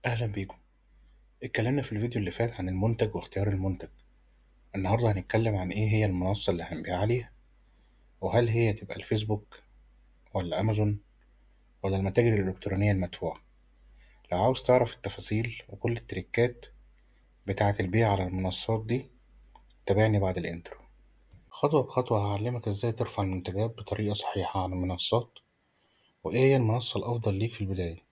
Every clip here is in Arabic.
أهلا بيكم. اتكلمنا في الفيديو اللي فات عن المنتج واختيار المنتج. النهاردة هنتكلم عن إيه هي المنصة اللي هنبيع عليها، وهل هي تبقى الفيسبوك ولا أمازون ولا المتاجر الإلكترونية المدفوعة. لو عاوز تعرف التفاصيل وكل التريكات بتاعة البيع على المنصات دي، تابعني بعد الانترو. خطوة بخطوة هعلمك إزاي ترفع المنتجات بطريقة صحيحة على المنصات، وإيه هي المنصة الأفضل ليك في البداية.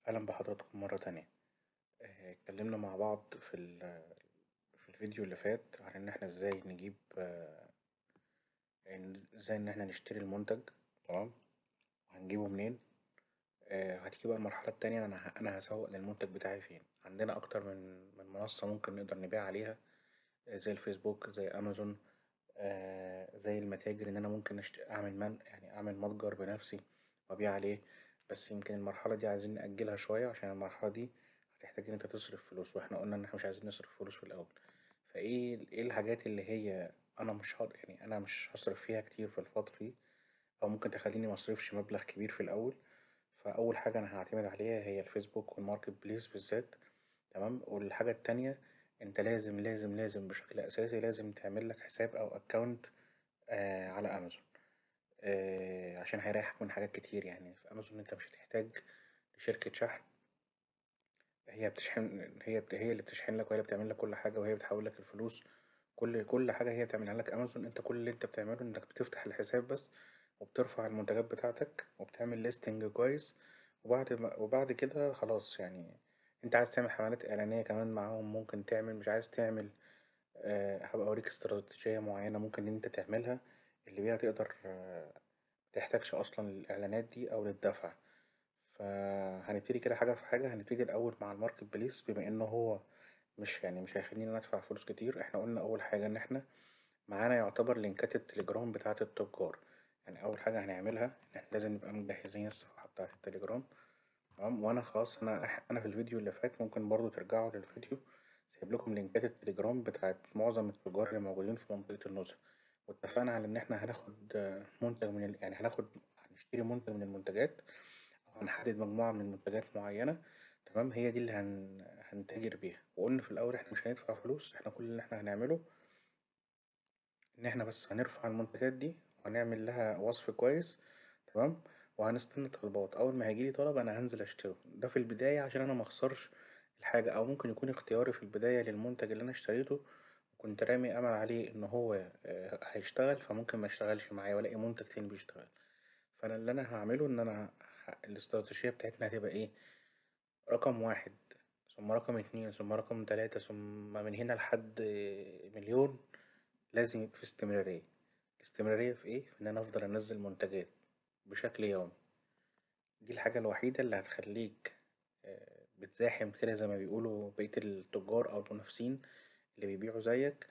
أهلا بحضراتكم مرة تانية. اتكلمنا مع بعض في الفيديو اللي فات عن إن احنا ازاي نجيب يعني ازاي ان احنا نشتري المنتج. تمام. وهنجيبه منين. هتيجي بقى المرحلة التانية، انا هسوق للمنتج بتاعي فين. عندنا اكتر من منصة ممكن نقدر نبيع عليها، زي الفيسبوك، زي امازون، زي المتاجر ان انا ممكن اعمل يعني اعمل متجر بنفسي وابيع عليه. بس يمكن المرحلة دي عايزين نأجلها شوية، عشان المرحلة دي هتحتاج ان انت تصرف فلوس، واحنا قلنا ان احنا مش عايزين نصرف فلوس في الاول. ايه الحاجات اللي هي انا مش يعني انا مش هصرف فيها كتير في الفترة دي، او ممكن تخليني مصرفش مبلغ كبير في الاول. فاول حاجة انا هعتمد عليها هي الفيسبوك والماركت بليس بالذات. تمام. والحاجة التانية، انت لازم بشكل اساسي لازم تعمل لك حساب او اكونت على امازون. عشان هيريحك من حاجات كتير. يعني في امازون انت مش هتحتاج لشركة شحن. هي اللي بتشحن لك، وهي اللي بتعمل لك كل حاجة، وهي بتحول لك الفلوس. كل حاجة هي بتعملها لك أمازون. أنت كل اللي أنت بتعمله إنك بتفتح الحساب بس، وبترفع المنتجات بتاعتك، وبتعمل ليستنج كويس. وبعد كده خلاص يعني. أنت عايز تعمل حملات إعلانية كمان معاهم ممكن تعمل، مش عايز تعمل. هبقى أوريك استراتيجية معينة ممكن إن أنت تعملها، اللي بيها تقدر متحتاجش أصلا للإعلانات دي أو للدفع. فهنبتدي كده حاجة في حاجة. هنبتدي الأول مع الماركت بليس، بما إنه هو مش هيخلينا ندفع فلوس كتير. احنا قلنا أول حاجة إن احنا معانا يعتبر لينكات التليجرام بتاعة التجار. يعني أول حاجة هنعملها إن احنا لازم نبقى مجهزين الصفحة بتاعة التليجرام. تمام. وأنا خلاص أنا في الفيديو اللي فات ممكن برضو ترجعوا للفيديو، سايب لكم لينكات التليجرام بتاعة معظم التجار اللي موجودين في منطقة النزهة. واتفقنا على إن احنا هناخد منتج يعني هنشتري منتج من المنتجات، أو هنحدد مجموعة من المنتجات معينة. تمام. هي دي اللي هنتاجر بيها. وقلنا في الأول احنا مش هندفع فلوس. احنا كل اللي احنا هنعمله إن احنا بس هنرفع المنتجات دي، وهنعمل لها وصف كويس. تمام. وهنستنى طلبات. أول ما هيجيلي طلب أنا هنزل أشتره. ده في البداية عشان أنا مخسرش الحاجة، أو ممكن يكون اختياري في البداية للمنتج اللي أنا اشتريته كنت رامي أمل عليه إن هو هيشتغل، فممكن ما يشتغلش معايا وألاقي منتج تاني بيشتغل. فأنا اللي أنا هعمله إن أنا الاستراتيجية بتاعتنا هتبقى إيه؟ رقم واحد، ثم رقم اتنين، ثم رقم تلاتة، ثم من هنا لحد مليون. لازم يبقى في استمرارية. الاستمرارية في ايه؟ في ان انا افضل انزل منتجات بشكل يومي. دي الحاجة الوحيدة اللي هتخليك بتزاحم كده زي ما بيقولوا بقية التجار او المنافسين اللي بيبيعوا زيك.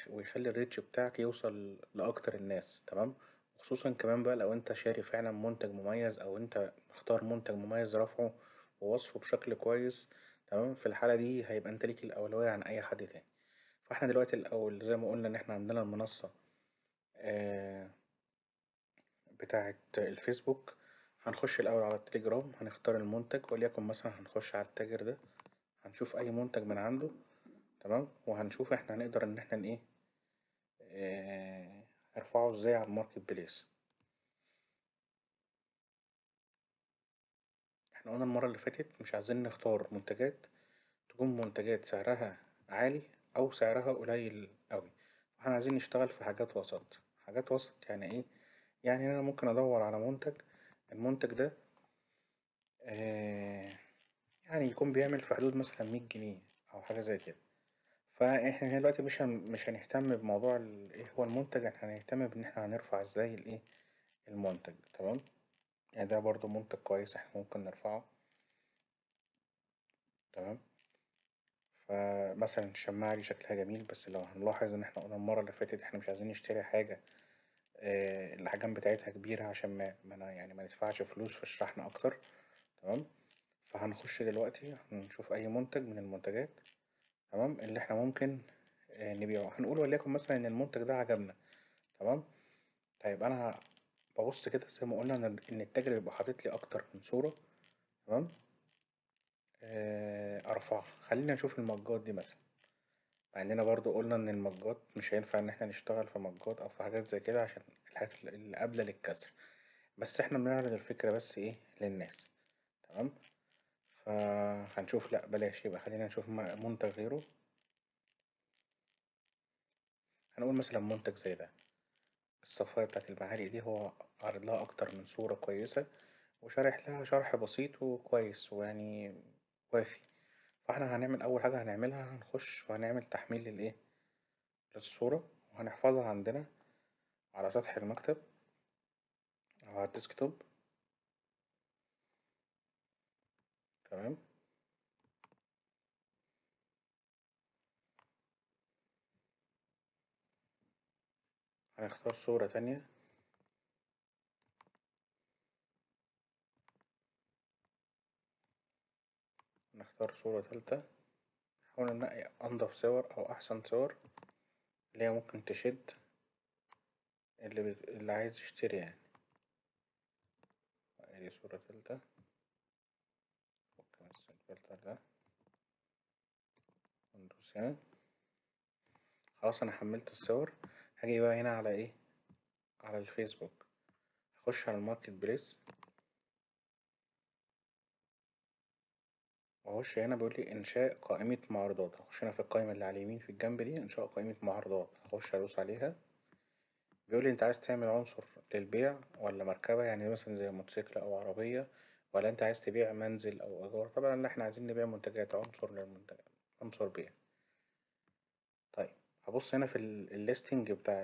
ويخلي الريتش بتاعك يوصل لأكتر الناس. تمام. وخصوصا كمان بقى لو انت شاري فعلا منتج مميز، او انت مختار منتج مميز رافعه ووصفه بشكل كويس. تمام. في الحالة دي هيبقى انت ليك الأولوية عن أي حد تاني. فاحنا دلوقتي الأول زي ما قلنا إن احنا عندنا المنصة آه، بتاعة الفيسبوك. هنخش الأول على التليجرام، هنختار المنتج، وليكن مثلا هنخش على التاجر ده، هنشوف أي منتج من عنده. تمام. وهنشوف احنا هنقدر إن احنا ايه نرفعه ازاي على الماركت بليس. احنا قلنا المرة اللي فاتت مش عايزين نختار منتجات تكون منتجات سعرها عالي أو سعرها قليل أوي. احنا عايزين نشتغل في حاجات وسط. حاجات وسط يعني ايه؟ يعني أنا ممكن أدور على منتج، المنتج ده آه يعني يكون بيعمل في حدود مثلا 100 جنيه أو حاجة زي كده. فاحنا هنا دلوقتي مش هنهتم بموضوع ايه هو المنتج. احنا هنهتم بان احنا هنرفع ازاي الايه المنتج. تمام. يعني ده برضو منتج كويس احنا ممكن نرفعه. تمام. فمثلا الشماعة دي شكلها جميل، بس لو هنلاحظ ان احنا قلنا المرة اللي فاتت احنا مش عايزين نشتري حاجة الأحجام بتاعتها كبيرة، عشان يعني ما ندفعش فلوس في الشحن أكتر. تمام. فهنخش دلوقتي هنشوف أي منتج من المنتجات. تمام. اللي احنا ممكن نبيعه. هنقول وليكن مثلا إن المنتج ده عجبنا. تمام. طيب أنا ببص كده زي ما قلنا إن التاجر يبقى حاطط لي أكتر من صورة. تمام. أرفعها. خلينا نشوف المجات دي مثلا، مع إننا برضو قلنا إن المجات مش هينفع إن احنا نشتغل في مجات أو في حاجات زي كده عشان الحاجات اللي قابلة للكسر. بس احنا بنعرض الفكرة بس إيه للناس. تمام. فهنشوف، لأ بلاش، يبقى خلينا نشوف منتج غيره. هنقول مثلا منتج زي ده، الصفاية بتاعت المعالق دي، هو عارض لها أكتر من صورة كويسة وشارح لها شرح بسيط وكويس ويعني وافي. فاحنا هنعمل أول حاجة هنعملها، هنخش وهنعمل تحميل للإيه، للصورة، وهنحفظها عندنا على سطح المكتب أو على الديسكتوب. تمام. هنختار صورة تانية، نختار صورة تالتة. نحاول ننقي أنضف صور أو أحسن صور اللي هي ممكن تشد اللي عايز يشتري يعني. ادي صورة تالتة، ممكن بس الفلتر ده وندوس هنا. خلاص أنا حملت الصور. هاجي بقى هنا على إيه، على الفيسبوك. هخش على الماركت بليس، وأخش هنا بيقولي إنشاء قائمة معروضات. هخش هنا في القائمة اللي على اليمين في الجنب دي، إنشاء قائمة معروضات. هخش أدوس عليها. بيقولي أنت عايز تعمل عنصر للبيع ولا مركبة، يعني مثلا زي موتوسيكل أو عربية، ولا أنت عايز تبيع منزل أو إيجار. طبعا اللي احنا عايزين نبيع منتجات، عنصر للمنتجات، عنصر بيع. طيب هبص هنا في الليستنج بتاع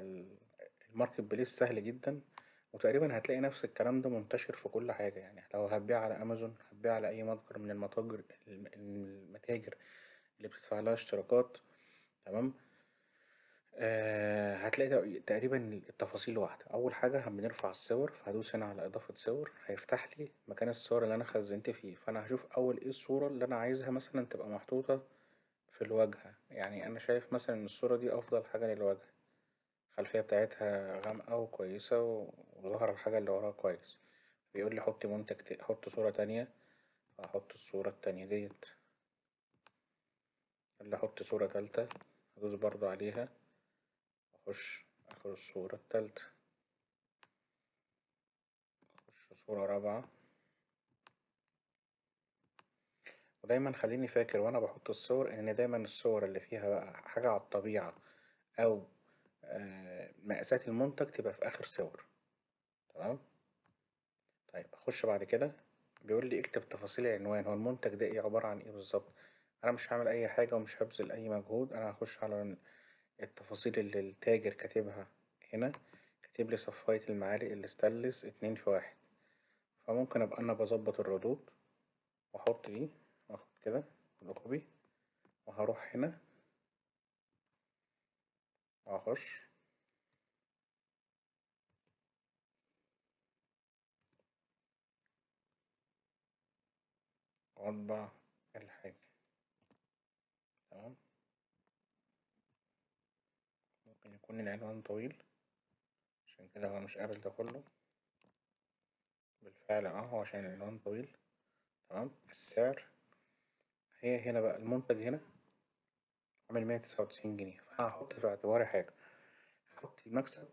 الماركت بليس، سهل جدا، وتقريبا هتلاقي نفس الكلام ده منتشر في كل حاجة. يعني لو هتبيع على أمازون، هتبيع على أي متجر من المتاجر اللي بتدفع لها اشتراكات. تمام. هتلاقي تقريبا التفاصيل واحدة. أول حاجة بنرفع الصور، فهدوس هنا على إضافة صور، هيفتح لي مكان الصور اللي أنا خزنت فيه. فأنا هشوف أول إيه الصورة اللي أنا عايزها مثلا تبقى محطوطة في الواجهة. يعني أنا شايف مثلا إن الصورة دي أفضل حاجة للواجهة، الخلفية بتاعتها غامقة وكويسة وظهر الحاجة اللي وراها كويس. بيقول لي حط منتج، حط صورة تانية، فأحط الصورة التانية ديت. اللي أحط صورة تالتة، أدوس برضو عليها، أخش أخد الصورة التالتة، أخش صورة رابعة. ودايما خليني فاكر وأنا بحط الصور إن دايما الصور اللي فيها بقى حاجة على الطبيعة أو مقاسات المنتج تبقى في آخر صور. تمام. طيب أخش بعد كده، بيقول لي اكتب تفاصيل العنوان. هو المنتج ده ايه، عبارة عن ايه بالظبط. انا مش هعمل اي حاجة ومش هبذل اي مجهود. انا هخش على التفاصيل اللي التاجر كاتبها هنا. كاتب لي صفاية المعالق الاستانلس 2 في 1. فممكن ابقى انا بظبط الردود واحط دي، واخد كده كوبي، وهروح هنا واخش واطبع الحاجة. تمام. ممكن يكون العنوان طويل عشان كده هو مش قابل ده كله. بالفعل هو عشان العنوان طويل. تمام. السعر، هي هنا بقى المنتج هنا عامل 199 جنيه. فأنا هحط في اعتباري حاجة، هحط المكسب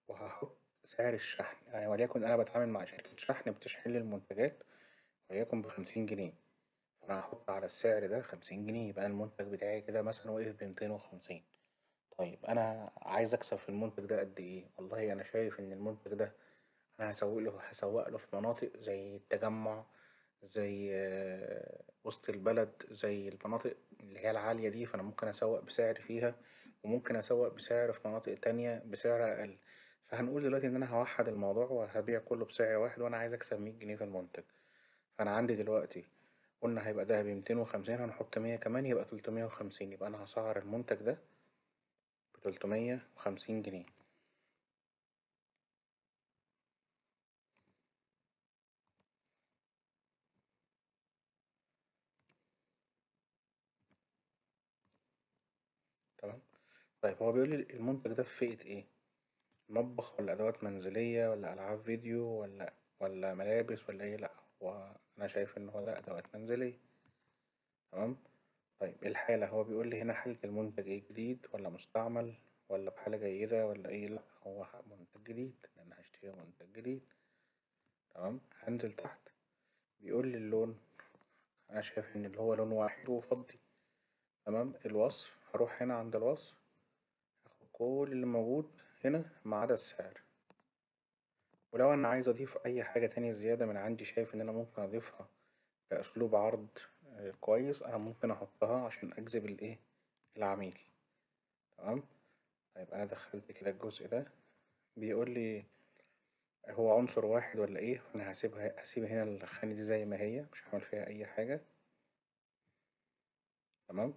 وهحط سعر الشحن. يعني وليكن أنا بتعامل مع شركة شحن بتشحن لي المنتجات وليكن ب50 جنيه، فأنا هحط على السعر ده 50 جنيه، يبقى المنتج بتاعي كده مثلا وقف ب250. طيب أنا عايز أكسب في المنتج ده قد إيه؟ والله أنا شايف إن المنتج ده أنا هسوق له في مناطق زي التجمع، زي وسط البلد، زي المناطق اللي هي العالية دي. فأنا ممكن أسوق بسعر فيها، وممكن أسوق بسعر في مناطق تانية بسعر أقل. فهنقول دلوقتي إن أنا هوحد الموضوع وهبيع كله بسعر واحد، وأنا عايز أكسب 100 جنيه في المنتج. فأنا عندي دلوقتي قلنا هيبقى ده ب250، هنحط 100 كمان يبقى 350. يبقى أنا هسعر المنتج ده ب350 جنيه. تمام. طيب هو بيقولي المنتج ده في فئة ايه؟ مطبخ ولا أدوات منزلية ولا ألعاب فيديو ولا ملابس ولا ايه؟ لأ، هو أنا شايف إن هو ده أدوات منزلية. تمام. طيب الحالة، هو بيقول لي هنا حالة المنتج ايه، جديد ولا مستعمل ولا بحالة جيدة ولا ايه؟ لأ، هو منتج جديد لأن هشتري منتج جديد. تمام. هنزل تحت، بيقول لي اللون، أنا شايف إن اللي هو لون واحد وفضي. تمام. الوصف، هروح هنا عند الوصف، هاخد كل اللي موجود هنا ما عدا السعر. ولو أنا عايز أضيف أي حاجة تانية زيادة من عندي، شايف إن أنا ممكن أضيفها كأسلوب عرض كويس، أنا ممكن أحطها عشان أجذب الإيه، العميل. تمام. طيب أنا دخلت كده الجزء ده، بيقول لي هو عنصر واحد ولا إيه، أنا هسيب هنا الخانة دي زي ما هي، مش هعمل فيها أي حاجة. تمام.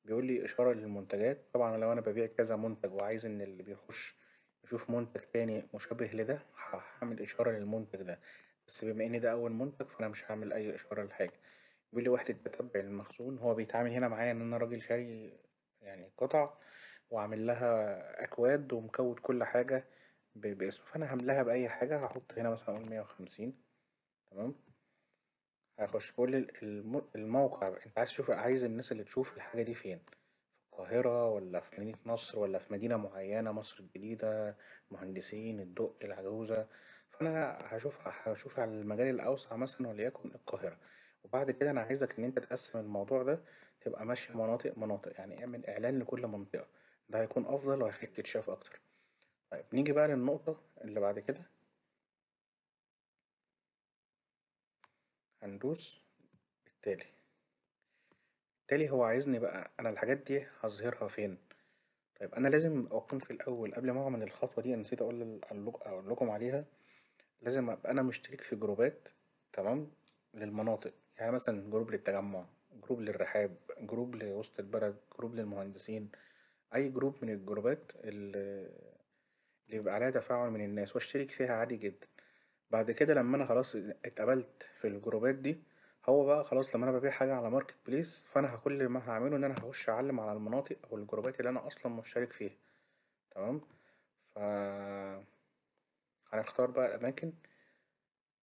بيقول لي إشارة للمنتجات، طبعا لو أنا ببيع كذا منتج وعايز إن اللي بيخش يشوف منتج تاني مشابه لده، هعمل إشارة للمنتج ده. بس بما إن ده أول منتج فأنا مش هعمل أي إشارة لحاجة. بيقول لي وحدة تتبع المخزون، هو بيتعامل هنا معايا إن أنا راجل شاري يعني قطع وعامل لها أكواد ومكود كل حاجة باسمه، فأنا هملاها بأي حاجة، هحط هنا مثلا أقول 150. تمام. هيخش بيقول لي الموقع، انت عايز تشوف، عايز الناس اللي تشوف الحاجة دي فين، في القاهرة ولا في مدينة نصر ولا في مدينة معينة، مصر الجديدة، مهندسين، الدق، العجوزة. فأنا هشوف على المجال الأوسع مثلا وليكن القاهرة. وبعد كده أنا عايزك إن أنت تقسم الموضوع ده، تبقى ماشي مناطق مناطق، يعني اعمل إعلان لكل منطقة. ده هيكون أفضل وهيخليك تتشاف أكتر. طيب نيجي بقى للنقطة اللي بعد كده، هندوس التالي. التالي هو عايزني بقى أنا الحاجات دي هظهرها فين. طيب أنا لازم أكون في الأول قبل ما أعمل الخطوة دي، أنا نسيت أقول لكم عليها. لازم أبقى أنا مشترك في جروبات. تمام. للمناطق، يعني مثلا جروب للتجمع، جروب للرحاب، جروب لوسط البلد، جروب للمهندسين. أي جروب من الجروبات اللي يبقى عليها تفاعل من الناس واشترك فيها عادي جدا. بعد كده لما انا خلاص اتقبلت في الجروبات دي، هو بقى خلاص لما انا ببيع حاجة على ماركت بليس، فانا كل ما هعمله ان انا هخش اعلم على المناطق او الجروبات اللي انا اصلا مشترك فيها. تمام. ف هنختار بقى الاماكن.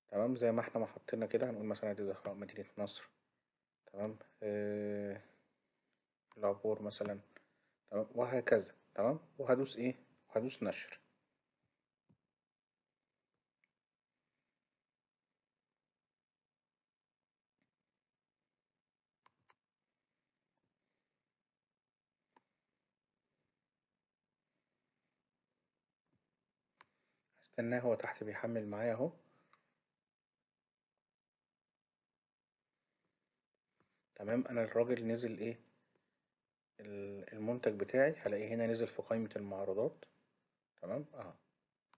تمام. زي ما احنا ما حطينا كده، هنقول مثلا دي زهراء مدينة نصر. تمام. العبور مثلا. تمام. وهكذا. تمام. وهدوس ايه، وهدوس نشر. هستناه، هو تحت بيحمل معايا اهو. تمام. انا الراجل نزل ايه، المنتج بتاعي هلاقيه هنا نزل في قائمة المعروضات. تمام.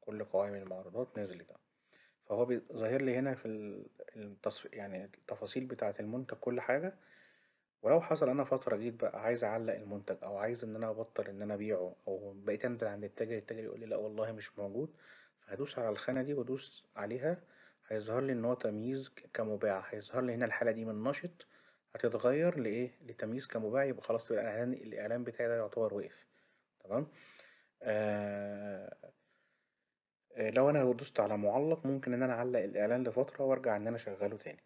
كل قوائم المعروضات نزلت فهو ظاهر لي هنا في يعني التفاصيل بتاعة المنتج كل حاجة. ولو حصل انا فترة جيت بقى عايز اعلق المنتج او عايز ان انا ابطل ان انا ابيعه، او بقيت انزل عند التاجر يقول لي لا والله مش موجود، فهدوس على الخانة دي وادوس عليها. هيظهر لي ان هو تمييز كمباع، هيظهر لي هنا الحالة دي من نشط، هتتغير لإيه، لتمييز كمباع، يبقى خلاص يبقى الإعلان بتاعي ده يعتبر وقف. تمام. آه لو أنا دوست على معلق، ممكن إن أنا أعلق الإعلان لفترة وأرجع إن أنا أشغله تاني.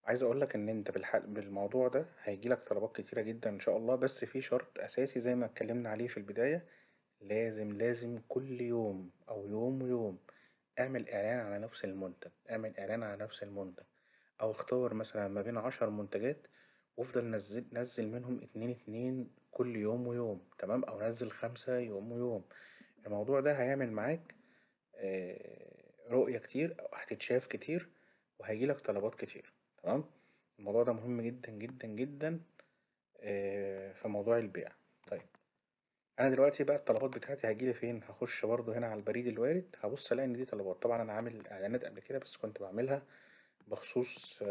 عايز أقولك إن أنت بالموضوع ده هيجيلك طلبات كتيرة جدا إن شاء الله، بس في شرط أساسي زي ما اتكلمنا عليه في البداية. لازم كل يوم أو يوم ويوم اعمل إعلان على نفس المنتج، اعمل إعلان على نفس المنتج، أو اختار مثلا ما بين 10 منتجات وافضل نزل منهم اتنين اتنين كل يوم ويوم. تمام. أو نزل 5 يوم ويوم. الموضوع ده هيعمل معاك رؤية كتير، أو هتتشاف كتير، وهيجيلك طلبات كتير. تمام. الموضوع ده مهم جدا جدا جدا في موضوع البيع. طيب انا دلوقتي بقى الطلبات بتاعتي هتجيلي فين، هخش برضو هنا على البريد الوارد، هبص الاقي ان دي طلبات. طبعا انا عامل اعلانات قبل كده بس كنت بعملها بخصوص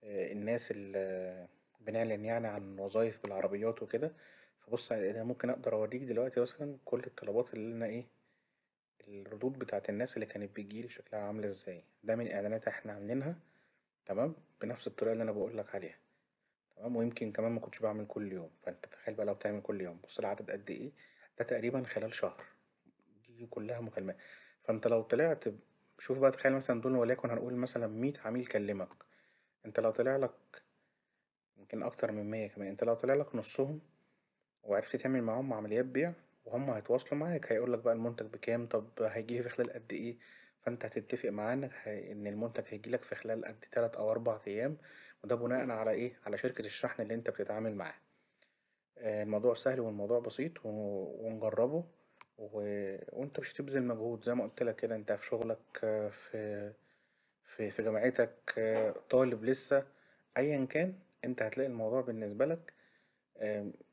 الناس اللي بنعلن يعني عن وظائف بالعربيات وكده. فبص انا ممكن اقدر اوريك دلوقتي مثلا كل الطلبات اللي انا ايه، الردود بتاعت الناس اللي كانت بتجيلي شكلها عاملة ازاي. ده من اعلانات احنا عاملينها. تمام. بنفس الطريقة اللي انا بقولك عليها. تمام. ويمكن كمان ما كنتش بعمل كل يوم، فانت تخيل بقى لو بتعمل كل يوم، بص العدد قد ايه. ده تقريبا خلال شهر، دي كلها مكالمات. فانت لو طلعت شوف بقى، تخيل مثلا دول وليكن هنقول مثلا 100 عميل كلمك، انت لو طلع لك يمكن اكتر من 100 كمان، انت لو طلع لك نصهم وعرفت تعمل معاهم عمليات بيع، وهم هيتواصلوا معاك هيقولك بقى المنتج بكام، طب هيجيلي في خلال قد ايه. فانت هتتفق معاه ان المنتج هيجيلك في خلال قد 3 او 4 ايام، وده بناء على ايه، على شركة الشحن اللي انت بتتعامل معاها. الموضوع سهل والموضوع بسيط ونجربه. وانت مش هتبذل مجهود زي ما قلت لك كده، انت في شغلك، في جامعتك، طالب لسه، ايا كان، انت هتلاقي الموضوع بالنسبة لك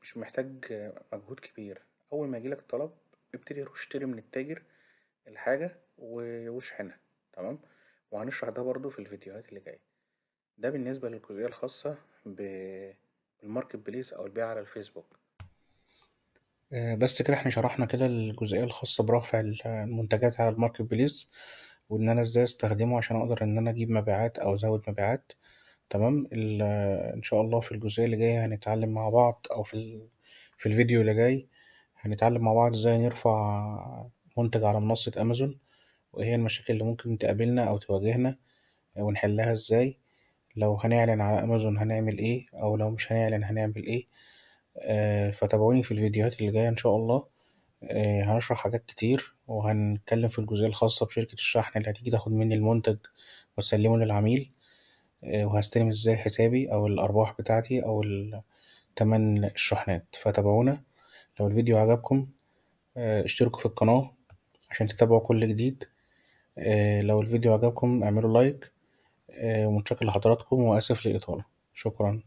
مش محتاج مجهود كبير. أول ما يجيلك طلب ابتدي روح اشتري من التاجر الحاجة واشحنها. تمام. وهنشرح ده برضو في الفيديوهات اللي جاية. ده بالنسبة للجزئية الخاصة بالماركت بليس أو البيع على الفيسبوك. بس كده احنا شرحنا كده الجزئية الخاصة برفع المنتجات على الماركت بليس، وإن أنا إزاي أستخدمه عشان أقدر إن أنا أجيب مبيعات أو أزود مبيعات. تمام. إن شاء الله في الجزئية اللي جاية هنتعلم مع بعض، أو في الفيديو اللي جاي هنتعلم مع بعض إزاي نرفع منتج على منصة أمازون، وإيه هي المشاكل اللي ممكن تقابلنا أو تواجهنا، ونحلها إزاي. لو هنعلن على أمازون هنعمل إيه، أو لو مش هنعلن هنعمل إيه. فتابعوني في الفيديوهات اللي جاية إن شاء الله. هنشرح حاجات كتير، وهنتكلم في الجزئية الخاصة بشركة الشحن اللي هتيجي تاخد مني المنتج وتسلمه للعميل، وهستلم ازاي حسابي او الارباح بتاعتي او تمن الشحنات. فتابعونا. لو الفيديو عجبكم اشتركوا في القناة عشان تتابعوا كل جديد. لو الفيديو عجبكم اعملوا لايك. ومتشكر لحضراتكم واسف للإطالة. شكرا.